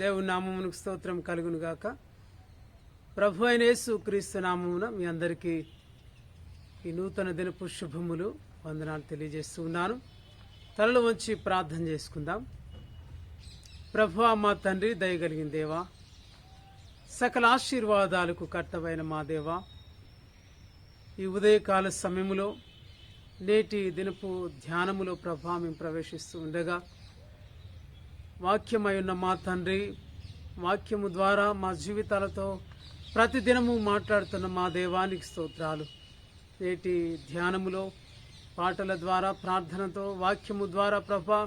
దేవుని నామమునకు స్తోత్రం కలుగును గాక. ప్రభు అయిన యేసు క్రీస్తు నామమున మీ అందరికీ ఈ నూతన దినపు శుభములు వందనాలు తెలియజేస్తూ ఉన్నాను. తలలు వంచి ప్రార్థన చేసుకుందాం. ప్రభువా మా తండ్రి, దయగలిగిన దేవా, సకల ఆశీర్వాదాలకు కర్తవైన మా దేవా, ఈ ఉదయకాల సమయములో నేటి దినపు ధ్యానములో ప్రభా మేము ప్రవేశిస్తూ ఉండగా, వాక్యమై ఉన్న మా తండ్రి, వాక్యము ద్వారా మా జీవితాలతో ప్రతిదినము మాట్లాడుతున్న మా దేవానికి స్తోత్రాలు. నేటి ధ్యానములో పాటల ద్వారా, ప్రార్థనతో, వాక్యము ద్వారా ప్రభా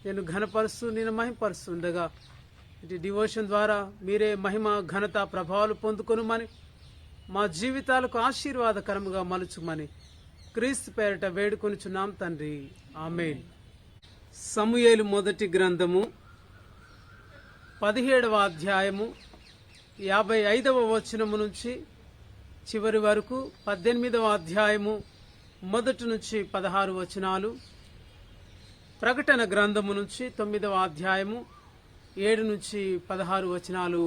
నేను ఘనపరుస్తూ నేను మహిమపరుస్తుండగా, ఇటు డివోషన్ ద్వారా మీరే మహిమ ఘనత ప్రభావాలు పొందుకొనుమని, మా జీవితాలకు ఆశీర్వాదకరముగా మలుచుమని క్రీస్తు పేరిట వేడుకొనుచున్నాం తండ్రి, ఆమేన్. సమూయేలు మొదటి గ్రంథము 17వ అధ్యాయము 55వ వచనము నుంచి చివరి వరకు, 18వ అధ్యాయము మొదటి నుంచి 16 వచనాలు, ప్రకటన గ్రంథము నుంచి 9వ అధ్యాయము 7 నుంచి 16 వచనాలు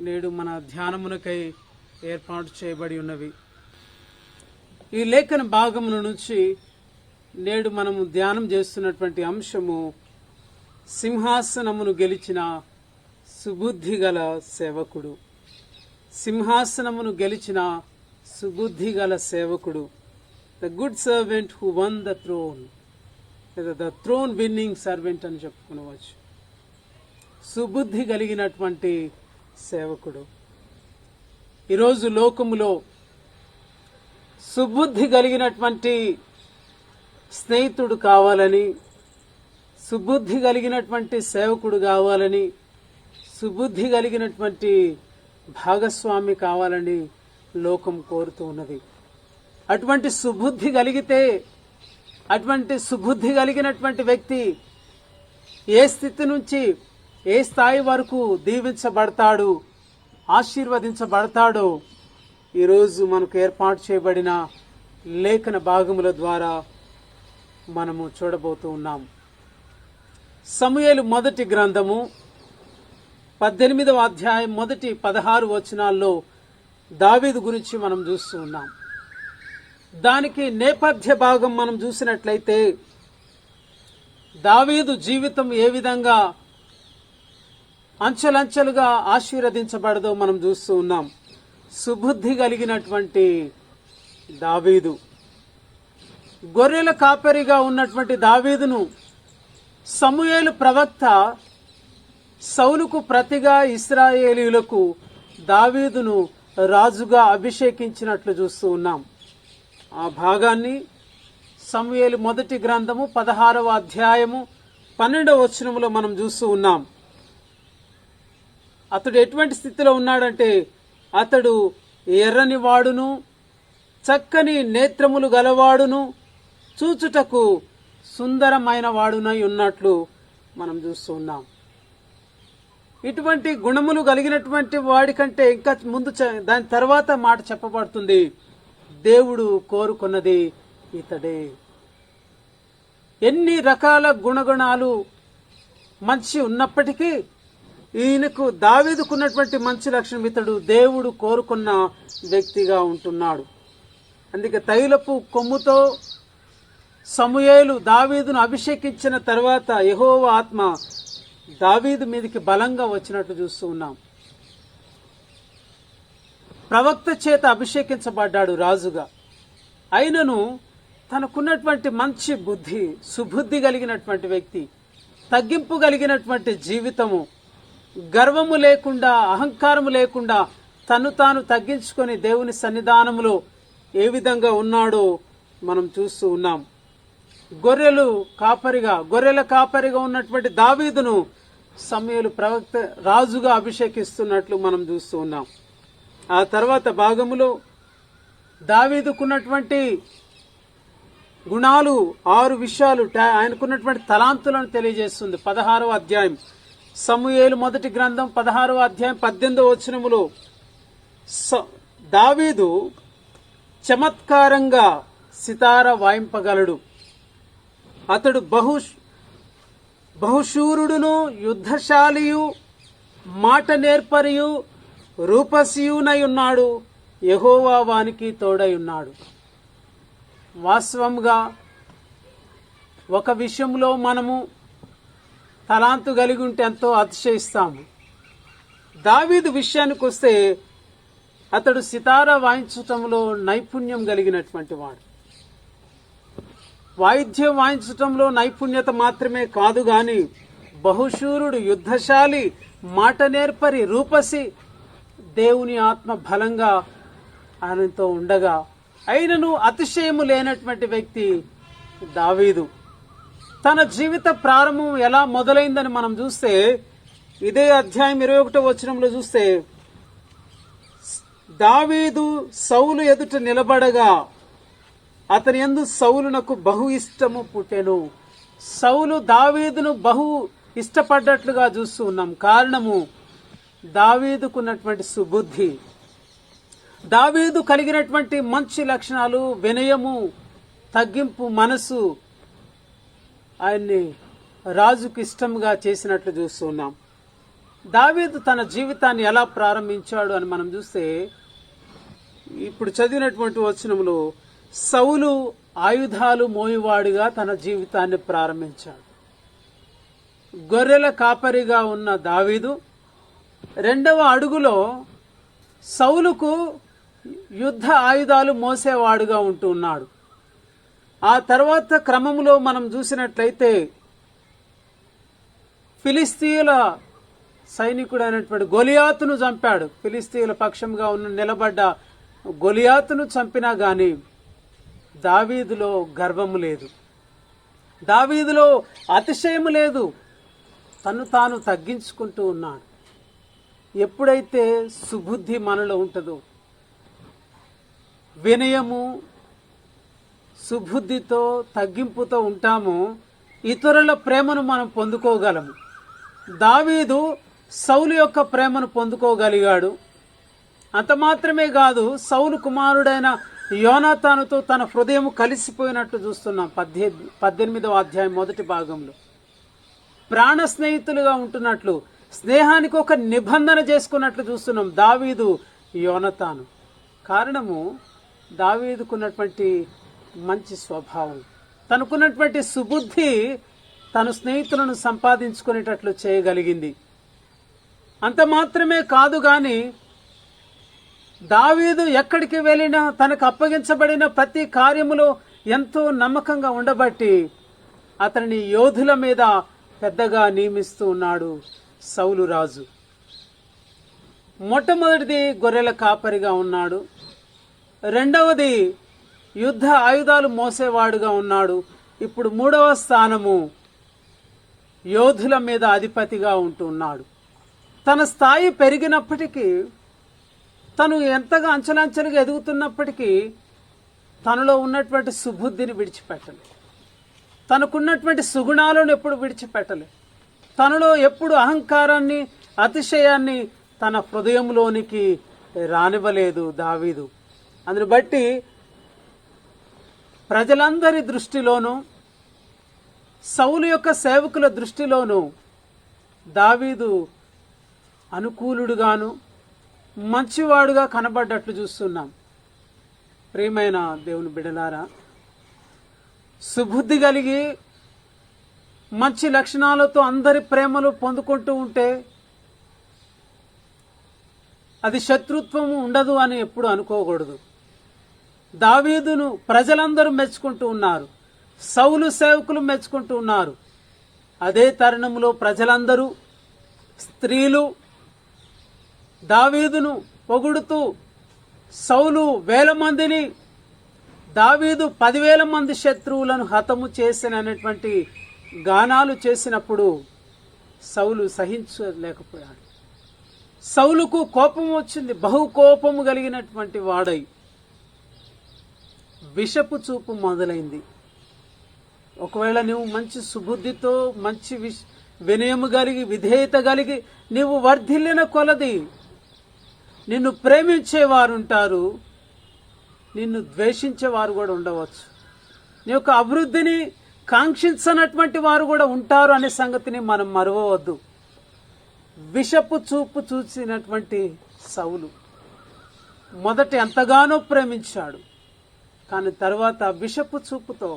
నేడు మన ధ్యానమునకై ఏర్పాటు చేయబడి ఉన్నవి. ఈ లేఖన భాగముల నుంచి నేడు మనము ధ్యానం చేస్తున్నటువంటి అంశము సింహాసనమును గెలిచిన సుబుద్ధి గల సేవకుడు. సింహాసనమును గెలిచిన సుబుద్ధి గల సేవకుడు, the good servant who won the throne, లేదా ద థ్రోన్ విన్నింగ్ సర్వెంట్ అని చెప్పుకునవచ్చు. సుబుద్ధి కలిగినటువంటి సేవకుడు. ఈరోజు లోకములో సుబుద్ధి కలిగినటువంటి స్నేహితుడు కావాలని, సుబుద్ధి కలిగినటువంటి సేవకుడు కావాలని, సుబుద్ధి కలిగినటువంటి భాగస్వామి కావాలని లోకం కోరుతూ ఉన్నది. అటువంటి సుబుద్ధి కలిగితే, అటువంటి సుబుద్ధి కలిగినటువంటి వ్యక్తి ఏ స్థితి నుంచి ఏ స్థాయి వరకు దీవించబడతాడు, ఆశీర్వదించబడతాడో ఈరోజు మనకు ఏర్పాటు చేయబడిన లేఖన భాగముల ద్వారా మనము చూడబోతూ ఉన్నాం. సమూయేలు మొదటి గ్రంథము 18వ అధ్యాయం మొదటి 16 వచనాల్లో దావీదు గురించి మనం చూస్తూ ఉన్నాం. దానికి నేపథ్య భాగం మనం చూసినట్లయితే దావీదు జీవితం ఏ విధంగా అంచెలంచెలుగా ఆశీర్వదించబడదో మనం చూస్తూ ఉన్నాం. సుబుద్ధి కలిగినటువంటి దావీదు, గొర్రెల కాపరిగా ఉన్నటువంటి దావీదును సమూయేలు ప్రవక్త సౌలుకు ప్రతిగా ఇశ్రాయేలీయులకు దావీదును రాజుగా అభిషేకించినట్లు చూస్తూ ఉన్నాం. ఆ భాగాన్ని సమూయేలు మొదటి గ్రంథము 16వ అధ్యాయము 12వ వచనములో మనం చూస్తూ ఉన్నాం. అతడు ఎటువంటి స్థితిలో ఉన్నాడంటే, అతడు ఎర్రని వాడును, చక్కని నేత్రములు గలవాడును, చూచుటకు సుందరమైన వాడునై ఉన్నట్లు మనం చూస్తూ ఉన్నాం. ఇటువంటి గుణములు కలిగినటువంటి వాడి కంటే ఇంకా ముందు దాని తర్వాత మాట చెప్పబడుతుంది, దేవుడు కోరుకున్నది ఇతడే. ఎన్ని రకాల గుణగుణాలు మంచి ఉన్నప్పటికీ ఈయనకు దావీదుకున్నటువంటి మంచి లక్షణం, ఇతడు దేవుడు కోరుకున్న వ్యక్తిగా ఉంటున్నాడు. అందుకే తైలపు కొమ్ముతో సమూయేలు దావీదును అభిషేకించిన తర్వాత యెహోవా ఆత్మ దావీదు మీదకి బలంగా వచ్చినట్టు చూస్తూ ఉన్నాం. ప్రవక్త చేత అభిషేకించబడ్డాడు రాజుగా. అయినను తనకున్నటువంటి మంచి బుద్ధి, సుబుద్ధి కలిగినటువంటి వ్యక్తి, తగ్గింపు కలిగినటువంటి జీవితము, గర్వము లేకుండా, అహంకారము లేకుండా తను తాను తగ్గించుకొని దేవుని సన్నిధానములో ఏ విధంగా ఉన్నాడో మనం చూస్తూ ఉన్నాం. గొర్రెల కాపరిగా ఉన్నటువంటి దావీదును సమూయేలు ప్రవక్త రాజుగా అభిషేకిస్తున్నట్లు మనం చూస్తూ ఉన్నాం. ఆ తర్వాత భాగములో దావీదుకున్నటువంటి గుణాలు 6 విషయాలు, ఆయనకున్నటువంటి తలాంతులను తెలియజేస్తుంది. 16వ అధ్యాయం సమూయేలు మొదటి గ్రంథం 16వ అధ్యాయం 18వ వచనములో దావీదు చమత్కారంగా సితార వాయింపగలడు. అతడు బహుశూరుడును యుద్ధశాలియు మాట నేర్పరియు రూపసియునై ఉన్నాడు, యెహోవా వానికి తోడై ఉన్నాడు. వాస్తవంగా ఒక విషయంలో మనము తలాంతు కలిగి ఉంటే ఎంతో అతిశయిస్తాము. దావీదు విషయానికి వస్తే అతడు సితారా వాయించటంలో నైపుణ్యం కలిగినటువంటి వాడు. వాయిద్యం వాయించటంలో నైపుణ్యత మాత్రమే కాదు గాని బహుశూరుడు, యుద్ధశాలి, మాట నేర్పరి, రూపసి, దేవుని ఆత్మ బలంగా ఆయనతో ఉండగా అయినను అతిశయము లేనటువంటి వ్యక్తి దావీదు. తన జీవిత ప్రారంభం ఎలా మొదలైందని మనం చూస్తే ఇదే అధ్యాయం 21వ వచనంలో చూస్తే, దావీదు సౌలు ఎదుట నిలబడగా అతని యందు సౌలునకు బహు ఇష్టము పుట్టెను. సౌలు దావీదును బహు ఇష్టపడ్డట్లుగా చూస్తూ ఉన్నాం. కారణము దావీదుకున్నటువంటి సుబుద్ధి, దావీదు కలిగినటువంటి మంచి లక్షణాలు, వినయము, తగ్గింపు మనసు ఆయన్ని రాజుకు ఇష్టంగా చేసినట్లు చూస్తూ ఉన్నాం. దావీదు తన జీవితాన్ని ఎలా ప్రారంభించాడు అని మనం చూస్తే ఇప్పుడు చదివినటువంటి వచనంలో సౌలు ఆయుధాలు మోయువాడుగా తన జీవితాన్ని ప్రారంభించాడు. గొర్రెల కాపరిగా ఉన్న దావీదు 2వ అడుగులో సౌలుకు యుద్ధ ఆయుధాలు మోసేవాడుగా ఉంటూ ఉన్నాడు. ఆ తర్వాత క్రమంలో మనం చూసినట్లయితే ఫిలిస్తీయుల సైనికుడైనటువంటి గొలియాతును చంపాడు. ఫిలిస్తీయుల పక్షంగా నిలబడ్డ గొలియాతును చంపినా గాని దావీదులో గర్వము లేదు, దావీదులో అతిశయము లేదు, తను తాను తగ్గించుకుంటూ ఉన్నాడు. ఎప్పుడైతే సుబుద్ధి మనలో ఉంటుందో, వినయము సుబుద్ధితో తగ్గింపుతో ఉంటామో ఇతరుల ప్రేమను మనం పొందుకోగలము. దావీదు సౌలు యొక్క ప్రేమను పొందుకోగలిగాడు. అంత మాత్రమే కాదు, సౌలు కుమారుడైన యోనాతానుతో తన హృదయం కలిసిపోయినట్టు చూస్తున్నాం 18వ అధ్యాయం మొదటి భాగంలో. ప్రాణ స్నేహితులుగా ఉంటున్నట్లు, స్నేహానికి ఒక నిబంధన చేసుకున్నట్లు చూస్తున్నాం దావీదు యోనాతాను. కారణము దావీదుకున్నటువంటి మంచి స్వభావం, తనకున్నటువంటి సుబుద్ధి తన స్నేహితులను సంపాదించుకునేటట్లు చేయగలిగింది. అంత మాత్రమే కాదు గాని దావీదు ఎక్కడికి వెళ్ళినా తనకు అప్పగించబడిన ప్రతి కార్యములో ఎంతో నమ్మకంగా ఉండబట్టి అతనిని యోధుల మీద పెద్దగా నియమిస్తూ ఉన్నాడు సౌలు రాజు. మొట్టమొదటిది గొర్రెల కాపరిగా ఉన్నాడు, 2వది యుద్ధ ఆయుధాలు మోసేవాడుగా ఉన్నాడు, ఇప్పుడు 3వ స్థానము యోధుల మీద అధిపతిగా ఉంటూ ఉన్నాడు. తన స్థాయి పెరిగినప్పటికీ, తను ఎంతగా అంచెలంచెలుగా ఎదుగుతున్నప్పటికీ తనలో ఉన్నటువంటి సుబుద్ధిని విడిచిపెట్టలే, తనకున్నటువంటి సుగుణాలను ఎప్పుడు విడిచిపెట్టలే, తనలో ఎప్పుడు అహంకారాన్ని, అతిశయాన్ని తన హృదయంలోనికి రానివ్వలేదు దావీదు. అందుని బట్టి ప్రజలందరి దృష్టిలోనూ, సౌలు యొక్క సేవకుల దృష్టిలోనూ దావీదు అనుకూలుడుగాను మంచివాడుగా కనబడ్డట్లు చూస్తున్నాం. ప్రియమైన దేవుని బిడ్డలారా, సుబుద్ధి కలిగి మంచి లక్షణాలతో అందరి ప్రేమలు పొందుకుంటూ ఉంటే అది శత్రుత్వము ఉండదు అని ఎప్పుడు అనుకోకూడదు. దావీదును ప్రజలందరూ మెచ్చుకుంటూ ఉన్నారు, సౌలు సేవకులు మెచ్చుకుంటూ ఉన్నారు. అదే తరుణంలో ప్రజలందరూ, స్త్రీలు దావీదును పొగుడుతూ సౌలు 1000 మందిని, దావీదు 10,000 మంది శత్రువులను హతము చేసినటువంటి గానాలు చేసినప్పుడు సౌలు సహించలేకపోయాడు. సౌలుకు కోపం వచ్చింది, బహు కోపము కలిగినటువంటి వాడై విషపు చూపు మొదలైంది. ఒకవేళ నువ్వు మంచి సుబుద్ధితో, మంచి వినయము కలిగి, విధేయత కలిగి నీవు వర్ధిల్లిన కొలది నిన్ను ప్రేమించేవారు ఉంటారు, నిన్ను ద్వేషించేవారు కూడా ఉండవచ్చు. నీ యొక్క అభివృద్ధిని కాంక్షించనటువంటి వారు కూడా ఉంటారు అనే సంగతిని మనం మరవవద్దు. విషపు చూపు చూసినటువంటి సౌలు మొదట ఎంతగానో ప్రేమించాడు, కానీ తర్వాత విషపు చూపుతో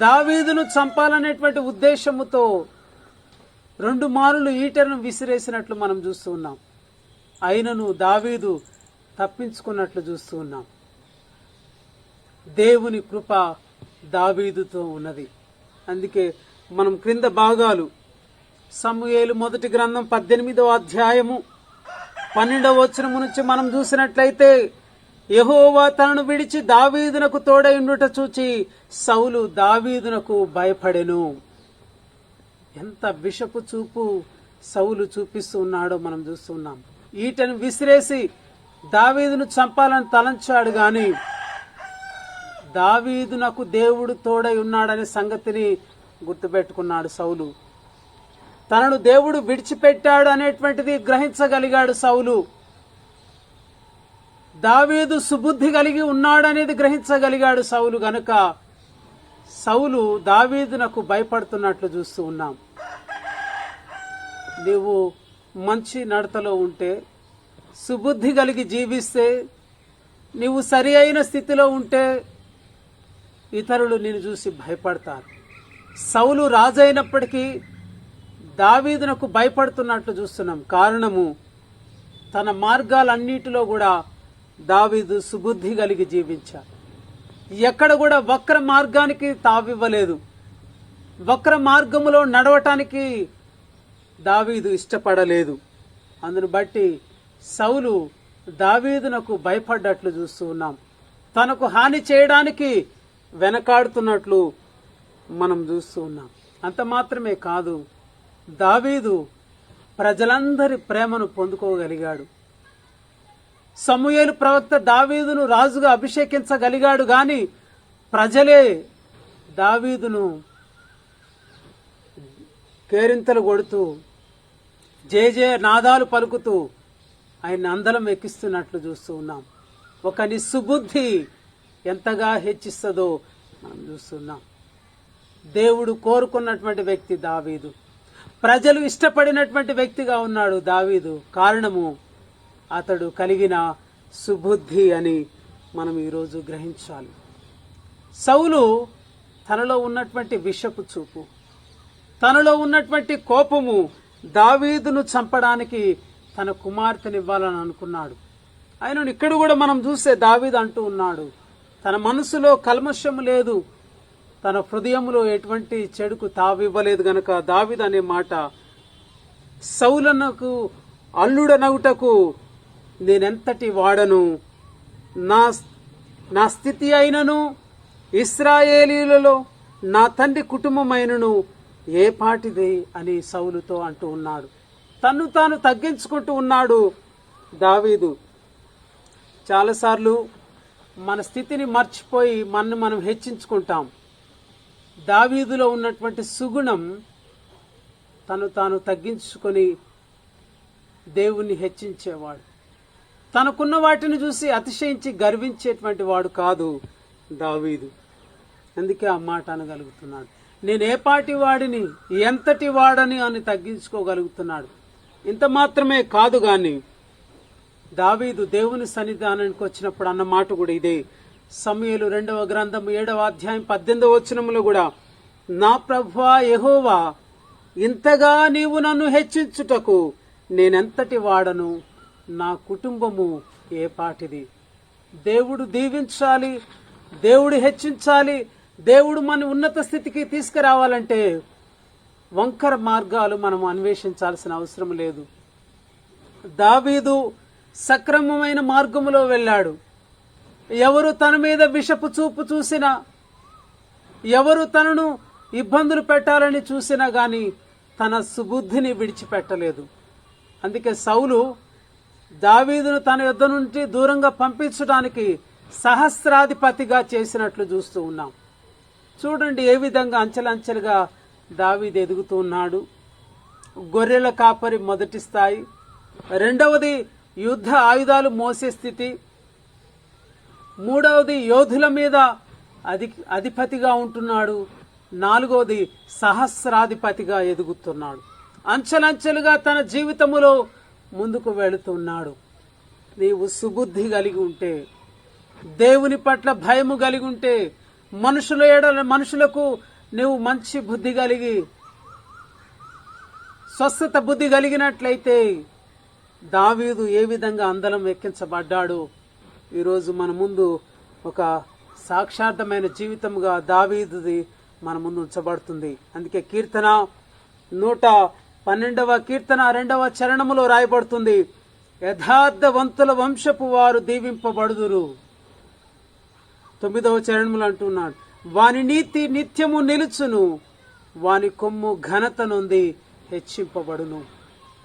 దావీదును చంపాలనేటువంటి ఉద్దేశముతో 2 మారులు ఈటెను విసిరేసినట్లు మనం చూస్తూ ఉన్నాం. అయినను దావీదు తప్పించుకున్నట్లు చూస్తూ ఉన్నాం. దేవుని కృప దావీదుతో ఉన్నది. అందుకే మనం క్రింద భాగాలు సమూయేలు మొదటి గ్రంథం 18వ అధ్యాయము 12వ వచనము నుంచి మనం చూసినట్లయితే, యెహోవా తనను విడిచి దావీదునకు తోడై ఉండుట చూచి సౌలు దావీదునకు భయపడెను. ఎంత విషపు చూపు సౌలు చూపిస్తూ ఉన్నాడో మనం చూస్తున్నాం. ఈటను విసిరేసి దావీదును చంపాలని తలంచాడు, గాని దావీదునకు దేవుడు తోడై ఉన్నాడనే సంగతిని గుర్తుపెట్టుకున్నాడు సౌలు. తనను దేవుడు విడిచిపెట్టాడు అనేటువంటిది గ్రహించగలిగాడు సౌలు. దావీదు సుబుద్ధి కలిగి ఉన్నాడనేది గ్రహించగలిగాడు సౌలు. గనుక సౌలు దావీదునకు భయపడుతున్నట్లు చూస్తూ ఉన్నాం. నీవు మంచి నడతలో ఉంటే, సుబుద్ధి కలిగి జీవిస్తే, నీవు సరి అయిన స్థితిలో ఉంటే ఇతరులు నిన్ను చూసి భయపడతారు. సౌలు రాజు అయినప్పటికీ దావీదునకు భయపడుతున్నట్లు చూస్తున్నాం. కారణము, తన మార్గాలన్నిటిలో కూడా దావీదు సుబుద్ధి కలిగి జీవించాడు. ఎక్కడ కూడా వక్ర మార్గానికి తావివ్వలేదు. వక్ర మార్గములో నడవటానికి దావీదు ఇష్టపడలేదు. అందును బట్టి సౌలు దావీదునకు భయపడ్డట్లు చూస్తూ ఉన్నాం. తనకు హాని చేయడానికి వెనకాడుతున్నట్లు మనం చూస్తూ ఉన్నాం. అంత మాత్రమే కాదు, దావీదు ప్రజలందరి ప్రేమను పొందుకోగలిగాడు. సమూయేలు ప్రవక్త దావీదును రాజుగా అభిషేకించగలిగాడు, గాని ప్రజలే దావీదును కేరింతలు కొడుతూ జయ నాదాలు పలుకుతూ ఆయన అందలం ఎక్కిస్తున్నట్లు చూస్తూ ఉన్నాం. ఒక నిస్సుబుద్ధి ఎంతగా హెచ్చిస్తుందో మనం చూస్తున్నాం. దేవుడు కోరుకున్నటువంటి వ్యక్తి దావీదు. ప్రజలు ఇష్టపడినటువంటి వ్యక్తిగా ఉన్నాడు దావీదు. కారణము, అతడు కలిగిన సుబుద్ధి అని మనం ఈరోజు గ్రహించాలి. సౌలు తనలో ఉన్నటువంటి విషపు చూపు, తనలో ఉన్నటువంటి కోపము దావీదును చంపడానికి తన కుమార్తెనివ్వాలని అనుకున్నాడు. ఆయన ఇక్కడ కూడా మనం చూస్తే దావీదు అంటూ ఉన్నాడు, తన మనసులో కల్మషము లేదు, తన హృదయంలో ఎటువంటి చెడుకు తావివ్వలేదు. గనక దావీదు అనే మాట, సౌలునకు అల్లుడనగుటకు నేనెంతటి వాడను, నా స్థితి అయినను ఇశ్రాయేలీలలో నా తండ్రి కుటుంబమైనను ఏ పాటిది అని సౌలుతో అంటూ ఉన్నాడు. తన్ను తాను తగ్గించుకుంటూ ఉన్నాడు దావీదు. చాలాసార్లు మన స్థితిని మర్చిపోయి మనం హెచ్చించుకుంటాం. దావీదులో ఉన్నటువంటి సుగుణం తను తాను తగ్గించుకొని దేవుణ్ణి హెచ్చించేవాడు. తనకున్న వాటిని చూసి అతిశయించి గర్వించేటువంటి వాడు కాదు దావీదు. అందుకే ఆ మాట అనగలుగుతున్నాడు, నేను ఏ పాటి వాడిని, ఎంతటి వాడని అని తగ్గించుకోగలుగుతున్నాడు. ఇంత మాత్రమే కాదు, గాని దావీదు దేవుని సన్నిధానానికి వచ్చినప్పుడు అన్న మాట కూడా ఇదే. సమూయేలు 2వ గ్రంథం 7వ అధ్యాయం 18వ వచనంలో కూడా, నా ప్రభువా యెహోవా, ఇంతగా నీవు నన్ను హెచ్చించుటకు నేనెంతటి వాడను, నా కుటుంబము ఏ పాటిది. దేవుడు దీవించాలి, దేవుడు హెచ్చించాలి, దేవుడు మన ఉన్నత స్థితికి తీసుకురావాలంటే వంకర మార్గాలు మనం అన్వేషించాల్సిన అవసరం లేదు. దావీదు సక్రమమైన మార్గములో వెళ్ళాడు. ఎవరు తన మీద విషపు చూపు చూసినా, ఎవరు తనను ఇబ్బందులు పెట్టాలని చూసినా గాని తన సుబుద్ధిని విడిచిపెట్టలేదు. అందుకే సౌలు దావీదును తన యొద్ద నుండి దూరంగా పంపించడానికి సహస్రాధిపతిగా చేసినట్లు చూస్తూ ఉన్నాం. చూడండి ఏ విధంగా అంచెలంచెలుగా దావీదు ఎదుగుతూ ఉన్నాడు. గొర్రెల కాపరి మొదటి స్థాయి, రెండవది యుద్ధ ఆయుధాలు మోసే స్థితి, మూడవది యోధుల మీద అధిపతిగా ఉంటున్నాడు, నాలుగవది సహస్రాధిపతిగా ఎదుగుతున్నాడు. అంచెలంచెలుగా తన జీవితములో ముందుకు వెళుతున్నాడు. నీవు సుబుద్ధి కలిగి ఉంటే, దేవుని పట్ల భయము కలిగి ఉంటే, మనుషులకు నువ్వు మంచి బుద్ధి కలిగి స్వస్థత బుద్ధి కలిగినట్లయితే దావీదు ఏ విధంగా అందలం ఎక్కించబడ్డాడు, ఈరోజు మన ముందు ఒక సాక్షార్థమైన జీవితంగా దావీదుది మన ముందు ఉంచబడుతుంది. అందుకే కీర్తన 112వ కీర్తన 2వ చరణములో రాయబడుతుంది, యథార్థవంతుల వంశపు వారు దీవింపబడుదురు. 9వ చరణములు అంటున్నాడు, వాని నీతి నిత్యము నిలుచును, వాని కొమ్ము ఘనత నొంది హెచ్చింపబడును.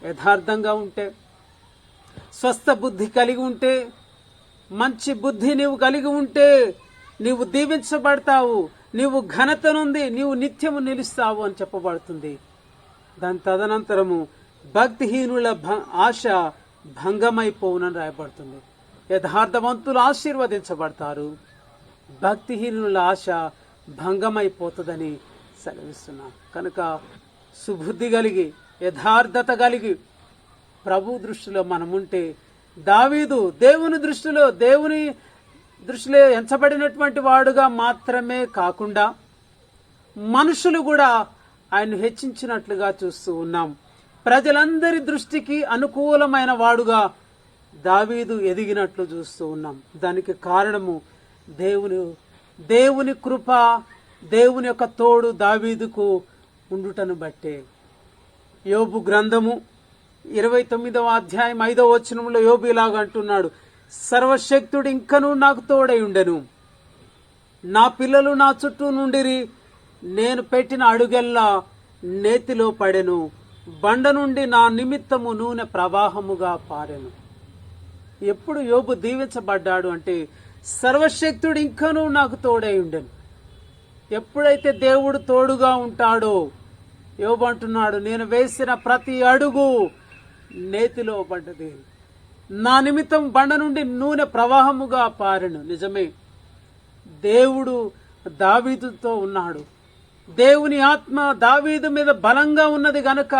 యథార్థంగా ఉంటే, స్వస్థ బుద్ధి కలిగి ఉంటే, మంచి బుద్ధి నీవు కలిగి ఉంటే నీవు దీవించబడతావు, నీవు ఘనత నుండి నీవు నిత్యము నిలుస్తావు అని చెప్పబడుతుంది. దాని తదనంతరము భక్తిహీనుల ఆశ భంగమైపోవునని రాయబడుతుంది. యథార్థవంతులు ఆశీర్వదించబడతారు, భక్తిహీనుల ఆశ భంగమైపోతుందని సెలవిస్తున్నాం. కనుక సుబుద్ధి కలిగి యథార్థత కలిగి ప్రభు దృష్టిలో మనముంటే, దావీదు దేవుని దృష్టిలో ఎంచబడినటువంటి వాడుగా మాత్రమే కాకుండా మనుషులు కూడా ఆయన హెచ్చించినట్లుగా చూస్తూ ఉన్నాం. ప్రజలందరి దృష్టికి అనుకూలమైన వాడుగా దావీదు ఎదిగినట్లు చూస్తూ ఉన్నాం. దానికి కారణము దేవుని కృప, దేవుని యొక్క తోడు దావీదుకు ఉండుటను బట్టే. యోబు గ్రంథము 29వ అధ్యాయం 5వ వచనంలో యోబు ఇలాగ అంటున్నాడు, సర్వశక్తుడు ఇంకనూ నాకు తోడై ఉండెను, నా పిల్లలు నా చుట్టూ నుండిరి, నేను పెట్టిన అడుగెల్లా నేతిలో పడెను, బండ నుండి నా నిమిత్తము నూనె ప్రవాహముగా పారెను. ఎప్పుడు యోబు దీవించబడ్డాడు అంటే, సర్వశక్తుడు ఇంకనూ నాకు తోడై ఉండెను. ఎప్పుడైతే దేవుడు తోడుగా ఉంటాడో, యోబు అంటున్నాడు, నేను వేసిన ప్రతి అడుగు నేతిలో పడ్డది, నా నిమిత్తం బండ నుండి నూనె ప్రవాహముగా పారెను. నిజమే, దేవుడు దావీదుతో ఉన్నాడు, దేవుని ఆత్మ దావీదు మీద బలంగా ఉన్నది గనుక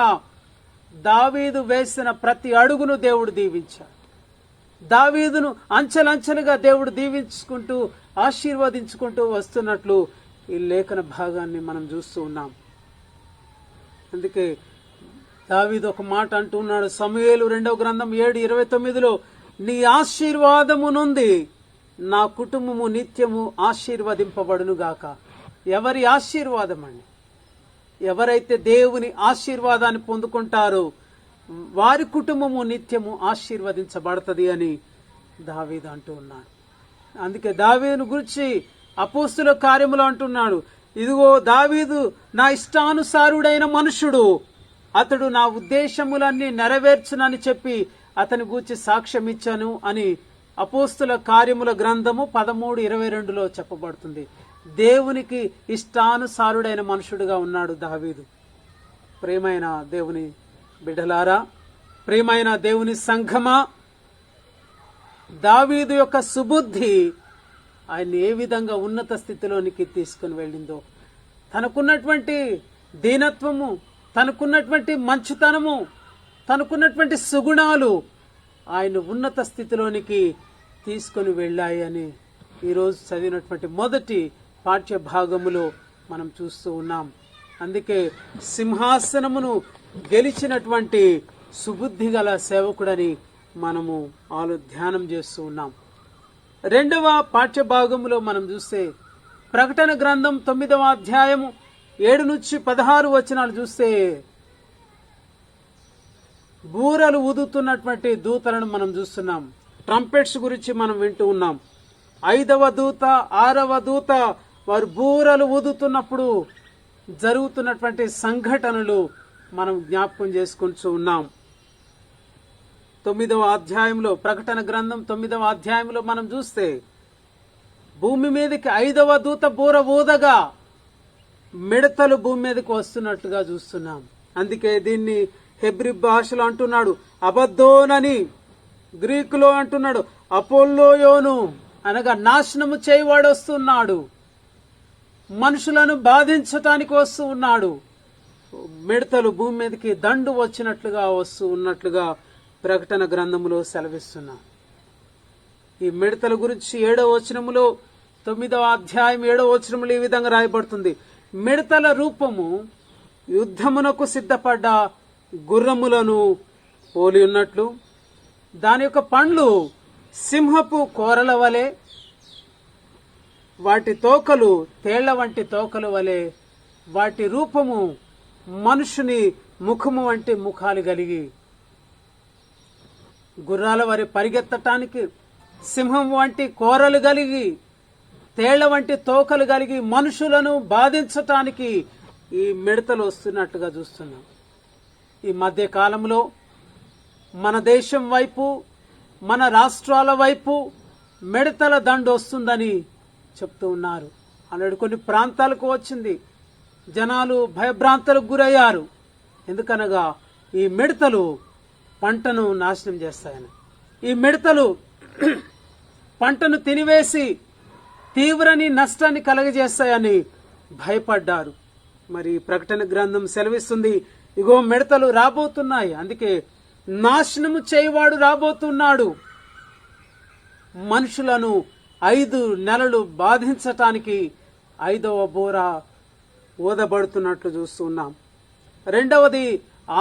దావీదు వేసిన ప్రతి అడుగును దేవుడు దీవించాడు. దావీదును అంచెలంచెలుగా దేవుడు దీవించుకుంటూ ఆశీర్వదించుకుంటూ వస్తున్నట్లు ఈ లేఖన భాగాన్ని మనం చూస్తూ ఉన్నాం. అందుకే దావీదు ఒక మాట అంటున్నాడు, సమూయేలు 2వ గ్రంథం 7:29లో, నీ ఆశీర్వాదము నుండి నా కుటుంబము నిత్యము ఆశీర్వదింపబడును గాక. ఎవరి ఆశీర్వాదం అండి? ఎవరైతే దేవుని ఆశీర్వాదాన్ని పొందుకుంటారో వారి కుటుంబము నిత్యము ఆశీర్వదించబడుతుంది అని దావీదు అంటూ ఉన్నాడు. అందుకే దావీదును గురించి అపోస్తుల కార్యములు అంటున్నాడు, ఇదిగో దావీదు నా ఇష్టానుసారుడైన మనుషుడు, అతడు నా ఉద్దేశములన్నీ నెరవేర్చునని చెప్పి అతని గూర్చి సాక్ష్యం ఇచ్చాను అని అపోస్తుల కార్యముల గ్రంథము 13:22లో చెప్పబడుతుంది. దేవునికి ఇష్టానుసారుడైన మనుషుడుగా ఉన్నాడు దావీదు. ప్రియమైన దేవుని బిడ్డలారా, ప్రియమైన దేవుని సంఘమా, దావీదు యొక్క సుబుద్ధి ఆయన ఏ విధంగా ఉన్నత స్థితిలోనికి తీసుకుని వెళ్ళిందో, తనకున్నటువంటి దీనత్వము, తనకున్నటువంటి మంచితనము, తనకున్నటువంటి సుగుణాలు ఆయన ఉన్నత స్థితిలోనికి తీసుకుని వెళ్ళాయి అని ఈరోజు చదివినటువంటి మొదటి పాఠ్య భాగములో మనం చూస్తూ ఉన్నాం. అందుకే సింహాసనమును గెలిచినటువంటి సుబుద్ధి గల సేవకుడని మనము ధ్యానం చేస్తూ ఉన్నాం. 2వ పాఠ్య భాగములో మనం చూస్తే ప్రకటన గ్రంథం 9వ అధ్యాయము 7-16 వచనాలు చూస్తే బూరలు ఊదుతున్నటువంటి దూతలను మనం చూస్తున్నాం. ట్రంపెట్స్ గురించి మనం వింటూ ఉన్నాం. 5వ దూత, 6వ దూత వారు బూరలు ఊదుతున్నప్పుడు జరుగుతున్నటువంటి సంఘటనలు మనం జ్ఞాపకం చేసుకుంటూ ఉన్నాం. 9వ అధ్యాయంలో, ప్రకటన గ్రంథం 9వ అధ్యాయంలో మనం చూస్తే భూమి మీదకి 5వ దూత బూర ఊదగా మిడతలు భూమి మీదకి వస్తున్నట్టుగా చూస్తున్నాం. అందుకే దీన్ని హెబ్రీ భాషలో అంటున్నాడు అబద్దోనని, గ్రీకులో అంటున్నాడు అపోల్లోయోను, అనగా నాశనము చేయవాడు వస్తున్నాడు, మనుషులను బాధించటానికి వస్తూ ఉన్నాడు. మిడతలు భూమి మీదకి దండు వచ్చినట్లుగా వస్తూ ఉన్నట్లుగా ప్రకటన గ్రంథములో సెలవిస్తున్నాం. ఈ మిడతల గురించి 7వ వచనములో 9వ అధ్యాయం 7వ వచనములో ఈ విధంగా రాయబడుతుంది. మిడతల రూపము యుద్ధమునకు సిద్ధపడ్డ గుర్రములను పోలి ఉన్నట్లు, దాని యొక్క పండ్లు సింహపు కోరల వలె, వాటి తోకలు తేళ్ల వంటి తోకల వలె, వాటి రూపము మనుషుని ముఖము వంటి ముఖాలు కలిగి, గుర్రాల వారి పరిగెత్తటానికి సింహం వంటి కోరలు కలిగి, తేళ్ల వంటి తోకలు కలిగి మనుషులను బాధించటానికి ఈ మిడతలు వస్తున్నట్టుగా చూస్తున్నాం. ఈ మధ్య కాలంలో మన దేశం వైపు, మన రాష్ట్రాల వైపు మిడతల దండు వస్తుందని చెప్తూ ఉన్నారు. అలాంటి కొన్ని ప్రాంతాలకు వచ్చింది. జనాలు భయభ్రాంతులకు గురయ్యారు. ఎందుకనగా ఈ మిడతలు పంటను నాశనం చేస్తాయని, ఈ మిడతలు పంటను తినివేసి తీవ్రని నష్టాన్ని కలగజేస్తాయని భయపడ్డారు. మరి ప్రకటన గ్రంథం సెలవిస్తుంది, ఇగో మిడతలు రాబోతున్నాయి, అందుకే నాశనము చేయవాడు రాబోతున్నాడు, మనుషులను 5 నెలలు బాధించటానికి 5వ బూర ఊదబడుతున్నట్లు చూస్తున్నాం. రెండవది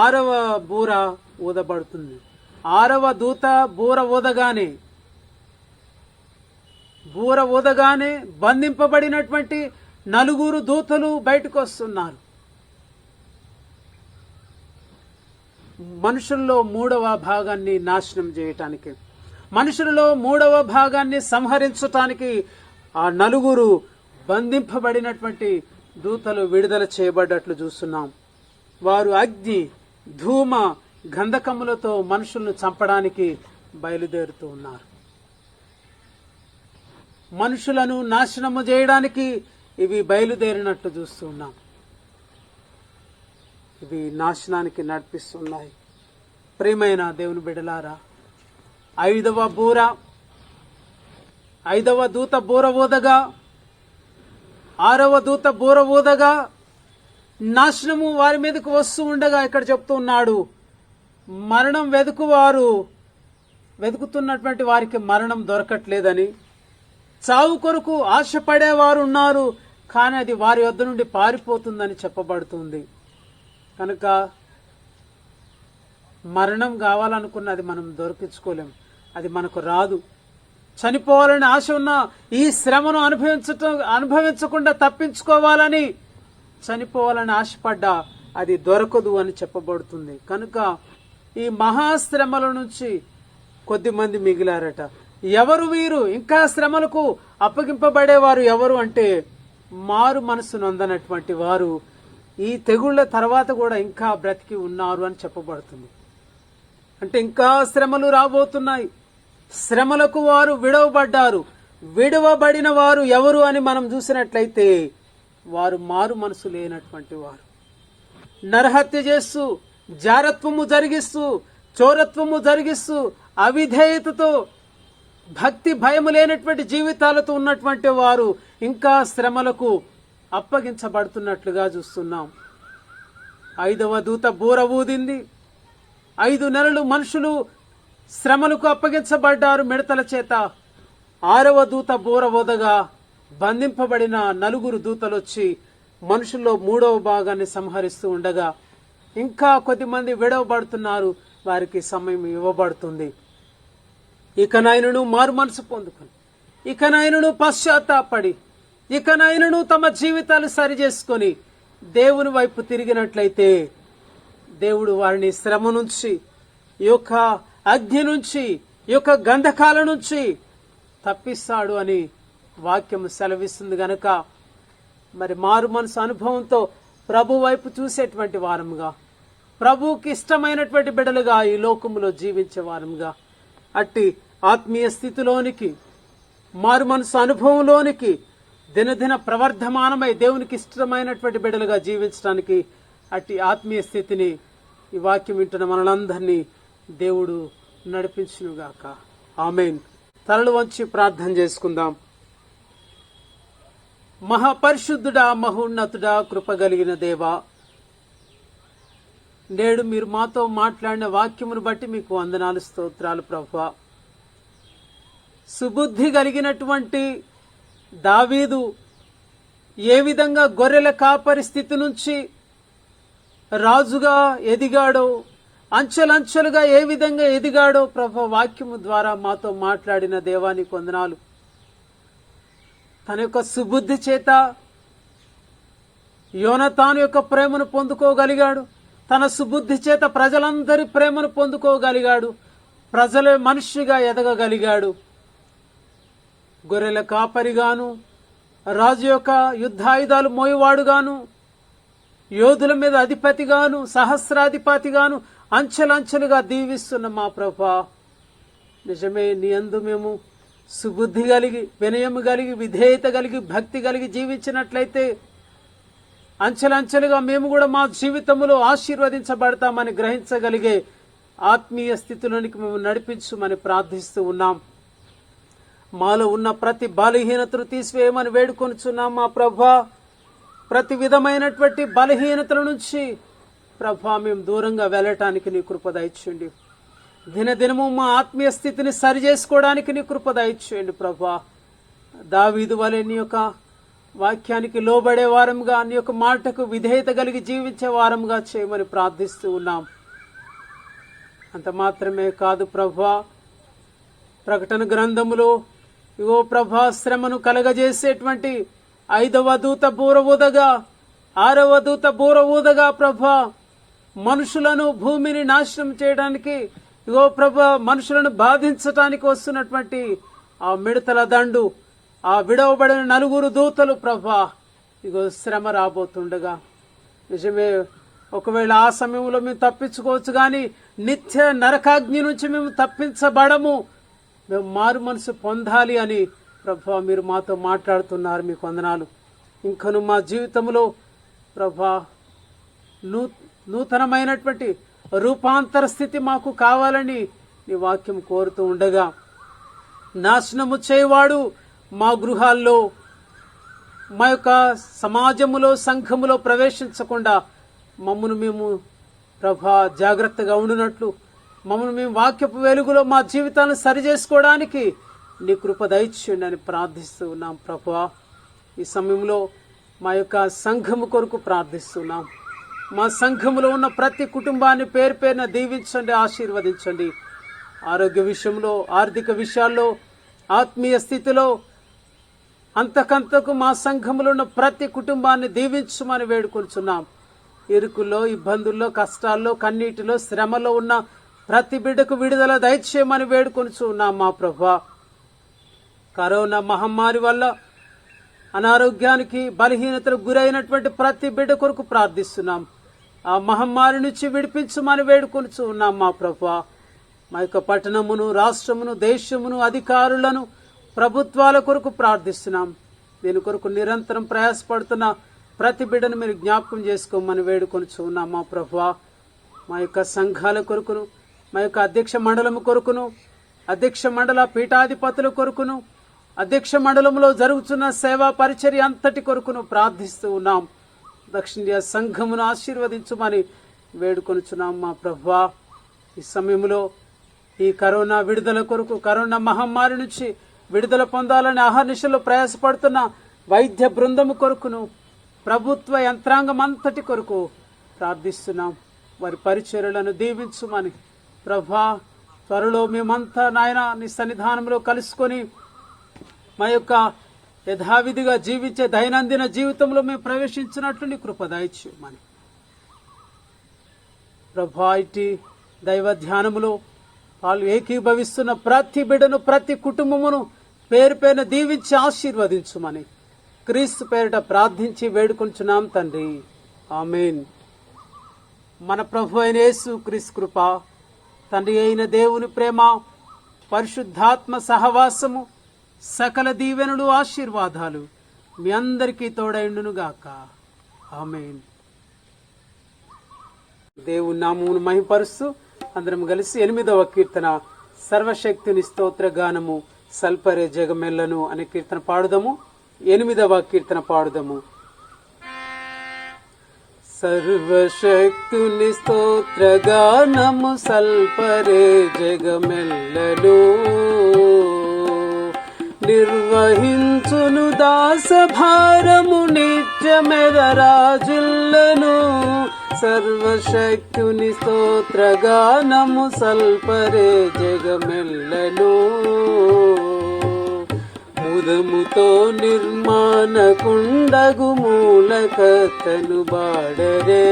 6వ బూర ఊదబడుతుంది. 6వ దూత బూర ఊదగానే బంధింపబడినటువంటి 4 దూతలు బయటకు వస్తున్నారు. మనుషుల్లో 3వ భాగాన్ని నాశనం చేయటానికి, మనుషులలో 3వ భాగాన్ని సంహరించటానికి ఆ 4 బంధింపబడినటువంటి దూతలు విడుదల చేయబడ్డట్లు చూస్తున్నాం. వారు అగ్ని, ధూమ, గంధకములతో మనుషులను చంపడానికి బయలుదేరుతూ ఉన్నారు. మనుషులను నాశనము చేయడానికి ఇవి బయలుదేరినట్లు చూస్తున్నాం. ఇవి నాశనానికి నడిపిస్తున్నాయి. ప్రియమైన దేవుని బిడ్డలారా, 5వ దూత బూర ఊదగా, 6వ దూత బూర ఊదగా నాశనము వారి మీదకు వస్తూ ఉండగా ఇక్కడ చెప్తూ ఉన్నాడు, మరణం వెతుకుతున్నటువంటి వారికి మరణం దొరకట్లేదని, చావు కొరకు ఆశపడేవారు ఉన్నారు, కానీ అది వారి వద్ద నుండి పారిపోతుందని చెప్పబడుతుంది. కనుక మరణం కావాలనుకున్నది మనం దొరికించుకోలేం, అది మనకు రాదు. చనిపోవాలని ఆశ ఉన్న ఈ శ్రమను అనుభవించకుండా తప్పించుకోవాలని చనిపోవాలని ఆశపడ్డా అది దొరకదు అని చెప్పబడుతుంది. కనుక ఈ మహాశ్రమల నుంచి కొద్దిమంది మిగిలారట. ఎవరు వీరు? ఇంకా శ్రమలకు అప్పగింపబడేవారు ఎవరు అంటే మారు మనసు నొందనటువంటి వారు ఈ తెగుళ్ల తర్వాత కూడా ఇంకా బ్రతికి ఉన్నారు అని చెప్పబడుతుంది. అంటే ఇంకా శ్రమలు రాబోతున్నాయి. శ్రమలకు వారు విడవబడ్డారు. విడవబడిన వారు ఎవరు అని మనం చూసినట్లయితే వారు మారు మనసు లేనటువంటి వారు, నరహత్య చేస్తూ, జారత్వము జరిగిస్తూ, చోరత్వము జరిగిస్తూ, అవిధేయతతో, భక్తి భయము లేనటువంటి జీవితాలతో ఉన్నటువంటి వారు ఇంకా శ్రమలకు అప్పగించబడుతున్నట్లుగా చూస్తున్నాం. 5వ దూత బూర ఊదింది. 5 నెలలు మనుషులు శ్రమలకు అప్పగించబడ్డారు మిడతల చేత. 6వ దూత బూర ఊదగా బంధింపబడిన 4 దూతలు వచ్చి మనుషుల్లో 3వ భాగాన్ని సంహరిస్తూ ఉండగా ఇంకా కొద్దిమంది విడవబడుతున్నారు. వారికి సమయం ఇవ్వబడుతుంది. ఇకనైనను మారు మనసు పొందుకొని, ఇకనైనను పశ్చాత్తాపడి, ఇకనైనను తమ జీవితాలు సరిచేసుకొని దేవుని వైపు తిరిగినట్లయితే దేవుడు వారిని శ్రమ నుంచి, ఈ యొక్క అగ్ని నుంచి, ఈ యొక్క గంధకాల నుంచి తప్పిస్తాడు అని వాక్యం సెలవిస్తుంది. గనక మరి మారు మనసు అనుభవంతో ప్రభు వైపు చూసేటువంటి వారముగా, ప్రభువుకి ఇష్టమైనటువంటి బిడ్డలుగా ఈ లోకములో జీవించే వారముగా, అట్టి ఆత్మీయ స్థితిలోనికి, మారు మనసు అనుభవంలోనికి దినదిన ప్రవర్ధమానమై దేవునికి ఇష్టమైనటువంటి బిడ్డలుగా జీవించడానికి అట్టి ఆత్మీయ స్థితిని ఈ వాక్యం వింటున్న మనలందరినీ దేవుడు నడిపించునుగాక. ఆమేన్. తలలు వంచి ప్రార్థన చేసుకుందాం. మహాపరిశుద్ధుడా, మహోన్నతుడా, కృపగలిగిన దేవా, నేడు మీరు మాతో మాట్లాడిన వాక్యమును బట్టి మీకు వందనాలు, స్తోత్రాలు ప్రభువా. సుబుద్ధి కలిగినటువంటి దావీదు ఏ విధంగా గొర్రెల కాపరి స్థితి నుంచి రాజుగా ఎదిగాడో, అంచెలంచెలుగా ఏ విధంగా ఎదిగాడో ప్రభు వాక్యము ద్వారా మాతో మాట్లాడిన దేవానికి వందనాలు. తన యొక్క సుబుద్ధి చేత యోనతాను యొక్క ప్రేమను పొందుకోగలిగాడు. తన సుబుద్ధి చేత ప్రజలందరి ప్రేమను పొందుకోగలిగాడు. ప్రజల మనిషిగా ఎదగగలిగాడు. గొర్రెల కాపరిగాను, రాజు యొక్క యుద్ధాయుధాలు మోయవాడుగాను, యోధుల మీద అధిపతిగాను, సహస్రాధిపతిగాను అంచెలంచెలుగా దీవిస్తున్న మా ప్రభా, నిజమే నీ యందు మేము సుబుద్ధి కలిగి, వినయము కలిగి, విధేయత కలిగి, భక్తి కలిగి జీవించినట్లయితే అంచెలంచెలుగా మేము కూడా మా జీవితంలో ఆశీర్వదించబడతామని గ్రహించగలిగే ఆత్మీయ స్థితిలోనికి మేము నడిపించుమని ప్రార్థిస్తూ ఉన్నాం. మాలో ఉన్న ప్రతి బలహీనతను తీసివేయమని వేడుకొనుచున్నాం మా ప్రభా. ప్రతి విధమైనటువంటి బలహీనతల నుంచి ప్రభా మేము దూరంగా వెళ్ళటానికి నీ కృప దయచేయండి. దినదినము మా ఆత్మీయ స్థితిని సరి చేసుకోవడానికి నీ కృప దయచేయండి ప్రభా. దావీదు వలె నీ యొక్క వాక్యానికి లోబడే వారంగా, నీ యొక్క మాటకు విధేయత కలిగి జీవించే వారంగా చేయమని ప్రార్థిస్తూ ఉన్నాం. అంత మాత్రమే కాదు ప్రభా, ప్రకటన గ్రంథములో ఇగో ప్రభా శ్రమను కలగజేసేటువంటి 5వ దూత బూర ఊదగా, 6వ దూత బూర ఊదగా ప్రభా మనుషులను, భూమిని నాశనం చేయడానికి, ఇగో ప్రభా మనుషులను బాధించటానికి వస్తున్నటువంటి ఆ మిడతల దండు, ఆ విడవబడిన 4 దూతలు ప్రభా ఇగో శ్రమ రాబోతుండగా, నిజమే ఒకవేళ ఆ సమయంలో మేము తప్పించుకోవచ్చు, కానీ నిత్య నరకాగ్ని నుంచి మేము తప్పించబడము. మేము మారు మనసు పొందాలి అని ప్రభా మీరు మాతో మాట్లాడుతున్నారు. మీకు వందనాలు. ఇంకను మా జీవితంలో ప్రభా నూతనమైనటువంటి రూపాంతర స్థితి మాకు కావాలని నీ వాక్యం కోరుతూ ఉండగా, నాశనము చేయవాడు మా గృహాల్లో, మా యొక్క సమాజములో, సంఘములో ప్రవేశించకుండా మమ్మను మేము ప్రభా జాగ్రత్తగా ఉండునట్లు, మమ్మల్ని మేము వాక్యపు వెలుగులో మా జీవితాలను సరి చేసుకోవడానికి నీ కృప దయచేయండి అని ప్రార్థిస్తూ ఉన్నాం ప్రభువా. ఈ సమయంలో మా యొక్క సంఘము కొరకు ప్రార్థిస్తున్నాం. మా సంఘములో ఉన్న ప్రతి కుటుంబాన్ని పేరు పేరున దీవించండి, ఆశీర్వదించండి. ఆరోగ్య విషయంలో, ఆర్థిక విషయాల్లో, ఆత్మీయ స్థితిలో అంతకంతకు మా సంఘములో ఉన్న ప్రతి కుటుంబాన్ని దీవించమని వేడుకొంచున్నాం. ఇరుకుల్లో, ఇబ్బందుల్లో, కష్టాల్లో, కన్నీటిలో, శ్రమలో ఉన్న ప్రతి బిడ్డకు విడుదల దయచేయమని వేడుకొనుచు ఉన్నాం మా ప్రభువా. కరోనా మహమ్మారి వల్ల అనారోగ్యానికి, బలహీనతలకు గురైనటువంటి ప్రతి బిడ్డ కొరకు ప్రార్థిస్తున్నాం. ఆ మహమ్మారి నుంచి విడిపించమని వేడుకొనుచు ఉన్నాం మా ప్రభువా. మా యొక్క పట్టణమును, రాష్ట్రమును, దేశమును, అధికారులను, ప్రభుత్వాల కొరకు ప్రార్థిస్తున్నాం. దీని కొరకు నిరంతరం ప్రయాసపడుతున్న ప్రతి బిడ్డను మీరు జ్ఞాపకం చేసుకోమని వేడుకొనుచు ఉన్నాం మా ప్రభువా. మా యొక్క సంఘాల కొరకును, మా యొక్క అధ్యక్ష మండలము కొరకును, అధ్యక్ష మండల పీఠాధిపతుల కొరకును, అధ్యక్ష మండలంలో జరుగుతున్న సేవా పరిచర్య అంతటి కొరకును ప్రార్థిస్తూ ఉన్నాం. దక్షిణ ఇండియా సంఘమును ఆశీర్వదించమని వేడుకొనుచున్నాం మా ప్రభువా. ఈ సమయంలో ఈ కరోనా విడుదల కొరకు, కరోనా మహమ్మారి నుంచి విడుదల పొందాలని అహర్నిశలో ప్రయాసపడుతున్న వైద్య బృందము కొరకును, ప్రభుత్వ యంత్రాంగం అంతటి కొరకు ప్రార్థిస్తున్నాం. వారి పరిచర్యలను దీవించుమని ప్రభా. త్వరలో మేమంతా నాయన నీ సన్నిధానంలో కలుసుకొని మా యొక్క యథావిధిగా జీవించే దైనందిన జీవితంలో మేము ప్రవేశించినట్లు నీ కృప దయచేయమని ప్రభా. ఇట్టి దైవ ధ్యానములో వాళ్ళు ఏకీభవిస్తున్న ప్రతి బిడ్డను, ప్రతి కుటుంబమును పేరు పేరున దీవించి ఆశీర్వదించుమని క్రీస్తు పేరిట ప్రార్థించి వేడుకొంచున్నాం తండ్రి, ఆమేన్. మన ప్రభు అయిన యేసు క్రీస్తు కృప, తండ్రి అయిన దేవుని ప్రేమ, పరిశుద్ధాత్మ సహవాసము, సకల దీవెనలు, ఆశీర్వాదాలు మీ అందరికీ తోడైండును గాక, ఆమేన్. దేవుని నామమును మహిమపరుస్తూ అందరం కలిసి 8వ కీర్తన సర్వశక్తిని స్తోత్ర గానము సల్పరే జగమెల్లను అనే కీర్తన పాడుదాము. 8వ కీర్తన పాడుదాము. సర్వశక్తుని స్తోత్రగానము సల్పరే జగమెల్లను నిర్వహించును దాసభారము నిత్యమెదరాజిల్లను సర్వశక్తుని స్తోత్రగానము సల్పరే జగమెల్లను ముదముతో నిర్మాణ కుండగు మూలకర్తను బాడరే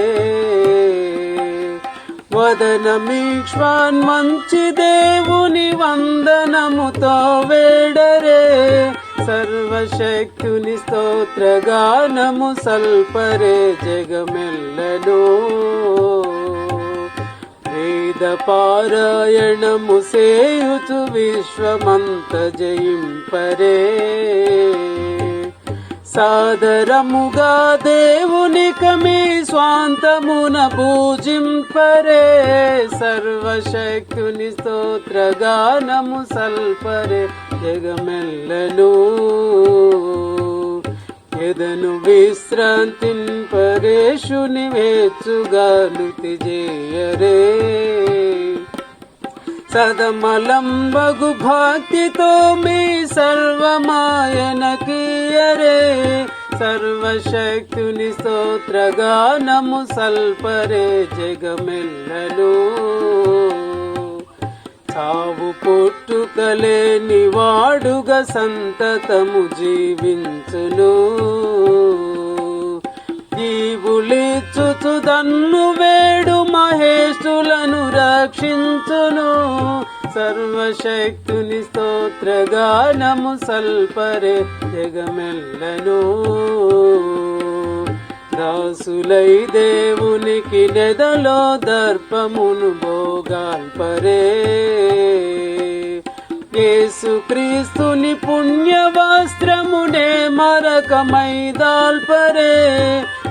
వదనమీక్ష్వాన్ మంచి దేవుని వందనముతో వేడరే సర్వశక్తుని స్తోత్రగానము సల్పరే జగమెల్లను వేద పారాయణము సేయుచు విశ్వమంత జయింపరే సాదరముగా దేవునికమి స్వాంతమున పూజింపరే సర్వశక్తుని స్తోత్రగానము సల్పరే జగమెల్లను ఎదను విశ్రాంతింపరేషుని వేచుగాలుతి చేయరే సదమలంబగు భక్తితో మీ సర్వమాయన కీయరే సర్వశక్తుని స్తోత్రగానము సల్పరే జగమెల్లను చావు పుట్టుకలేని వాడుగా సంతతము జీవించును జీవులిచ్చుచు దన్ను వేడు మహేశులను రక్షించును సర్వశక్తుని స్తోత్రగానము సల్పరే జగమెల్లను దాసులై దేవునికి నెదలో దర్పమును భోగాల్పరే యేసుక్రీస్తుని పుణ్య వస్త్రమునే మరకమైదాల్పరే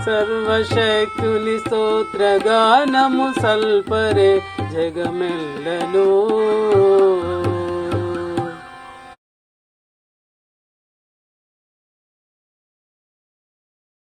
సర్వశక్తుని స్తోత్రగానము సల్పరే జగమెల్లను